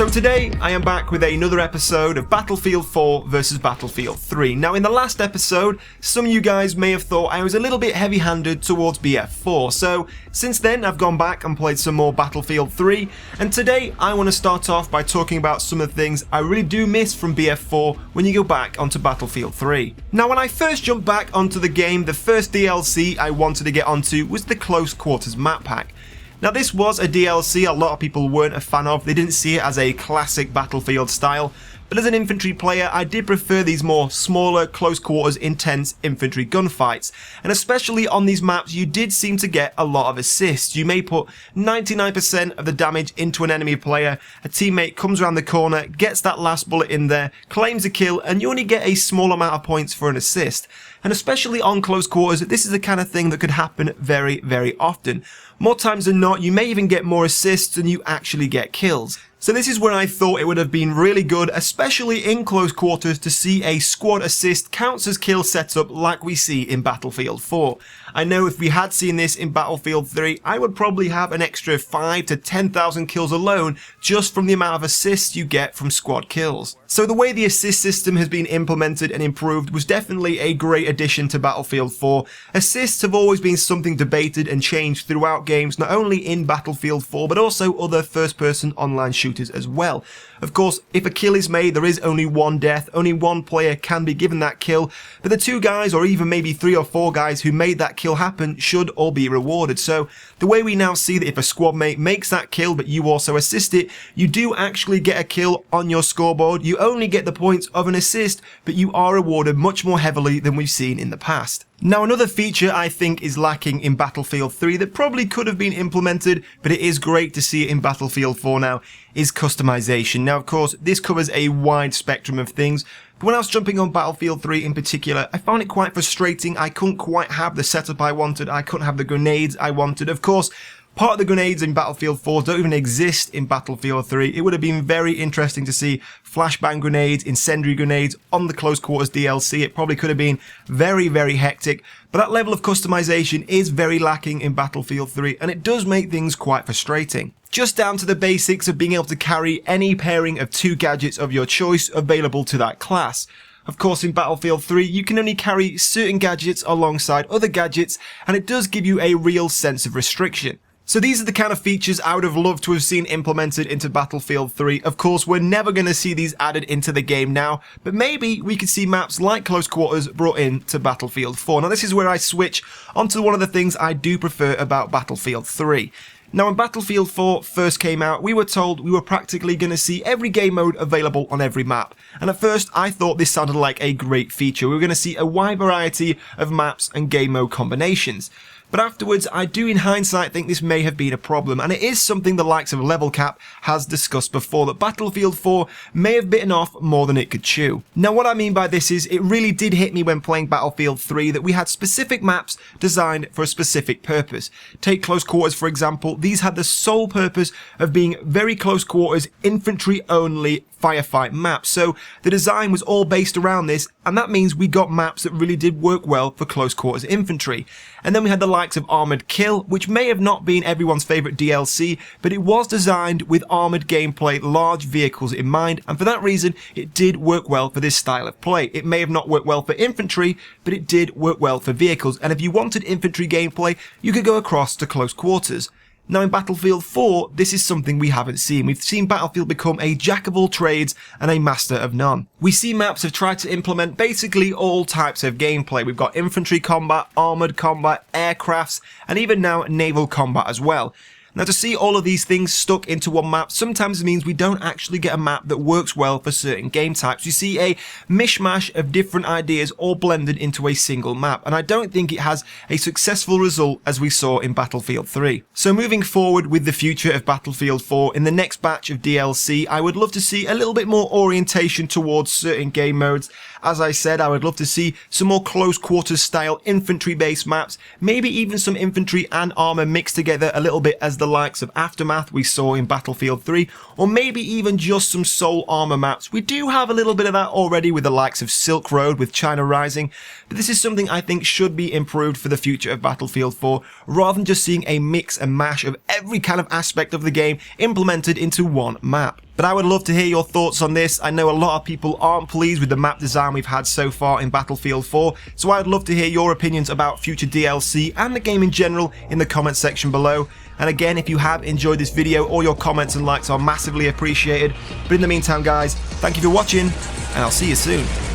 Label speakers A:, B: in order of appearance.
A: So today I am back with another episode of Battlefield 4 versus Battlefield 3. Now in the last episode, some of you guys may have thought I was a little bit heavy-handed towards BF4, so since then I've gone back and played some more Battlefield 3, and today I want to start off by talking about some of the things I really do miss from BF4 when you go back onto Battlefield 3. Now when I first jumped back onto the game, the first DLC I wanted to get onto was the Close Quarters map pack. Now this was a DLC a lot of people weren't a fan of. They didn't see it as a classic Battlefield style, but as an infantry player I did prefer these more smaller, close quarters, intense infantry gunfights, and especially on these maps you did seem to get a lot of assists. You may put 99% of the damage into an enemy player, a teammate comes around the corner, gets that last bullet in there, claims a kill, and you only get a small amount of points for an assist. And especially on close quarters, this is the kind of thing that could happen very, very often. More times than not, you may even get more assists than you actually get kills. So this is where I thought it would have been really good, especially in close quarters, to see a squad assist counts as kill setup like we see in Battlefield 4. I know if we had seen this in Battlefield 3, I would probably have an extra 5 to 10,000 kills alone just from the amount of assists you get from squad kills. So the way the assist system has been implemented and improved was definitely a great addition to Battlefield 4. Assists have always been something debated and changed throughout games, not only in Battlefield 4 but also other first-person online shooters as well. Of course, if a kill is made, there is only one death, only one player can be given that kill, but the 2 guys or even maybe 3 or 4 guys who made that kill happen should all be rewarded. So the way we now see that if a squad mate makes that kill but you also assist it, you do actually get a kill on your scoreboard. You only get the points of an assist, but you are rewarded much more heavily than we've seen in the past. Now another feature I think is lacking in Battlefield 3 that probably could have been implemented, but it is great to see it in Battlefield 4 now, is customization. Now of course this covers a wide spectrum of things, but when I was jumping on Battlefield 3 in particular, I found it quite frustrating. I couldn't quite have the setup I wanted, I couldn't have the grenades I wanted. Of course, part of the grenades in Battlefield 4 don't even exist in Battlefield 3. It would have been very interesting to see flashbang grenades, incendiary grenades on the Close Quarters DLC. It probably could have been very, very hectic, but that level of customization is very lacking in Battlefield 3, and it does make things quite frustrating. Just down to the basics of being able to carry any pairing of 2 gadgets of your choice available to that class. Of course, in Battlefield 3, you can only carry certain gadgets alongside other gadgets, and it does give you a real sense of restriction. So these are the kind of features I would have loved to have seen implemented into Battlefield 3. Of course, we're never going to see these added into the game now, but maybe we could see maps like Close Quarters brought in to Battlefield 4. Now this is where I switch onto one of the things I do prefer about Battlefield 3. Now when Battlefield 4 first came out, we were told we were practically going to see every game mode available on every map. And at first I thought this sounded like a great feature. We were going to see a wide variety of maps and game mode combinations. But afterwards, I do in hindsight think this may have been a problem, and it is something the likes of Level Cap has discussed before, that Battlefield 4 may have bitten off more than it could chew. Now what I mean by this is, it really did hit me when playing Battlefield 3 that we had specific maps designed for a specific purpose. Take Close Quarters for example, these had the sole purpose of being very close quarters, infantry only firefight maps. So the design was all based around this, and that means we got maps that really did work well for close quarters infantry. And then we had the likes of Armored Kill, which may have not been everyone's favourite DLC, but it was designed with armoured gameplay, large vehicles in mind, and for that reason it did work well for this style of play. It may have not worked well for infantry, but it did work well for vehicles, and if you wanted infantry gameplay, you could go across to close quarters. Now in Battlefield 4, this is something we haven't seen. We've seen Battlefield become a jack of all trades and a master of none. We see maps have tried to implement basically all types of gameplay. We've got infantry combat, armoured combat, aircrafts, and even now naval combat as well. Now to see all of these things stuck into one map sometimes means we don't actually get a map that works well for certain game types. You see a mishmash of different ideas all blended into a single map, and I don't think it has a successful result as we saw in Battlefield 3. So moving forward with the future of Battlefield 4, in the next batch of DLC, I would love to see a little bit more orientation towards certain game modes. As I said, I would love to see some more close quarters style infantry based maps, maybe even some infantry and armour mixed together a little bit as the likes of Aftermath we saw in Battlefield 3, or maybe even just some soul armor maps. We do have a little bit of that already with the likes of Silk Road with China Rising, but this is something I think should be improved for the future of Battlefield 4, rather than just seeing a mix and mash of every kind of aspect of the game implemented into one map. But I would love to hear your thoughts on this. I know a lot of people aren't pleased with the map design we've had so far in Battlefield 4, so I would love to hear your opinions about future DLC and the game in general in the comment section below. And again, if you have enjoyed this video, all your comments and likes are massively appreciated. But in the meantime guys, thank you for watching, and I'll see you soon.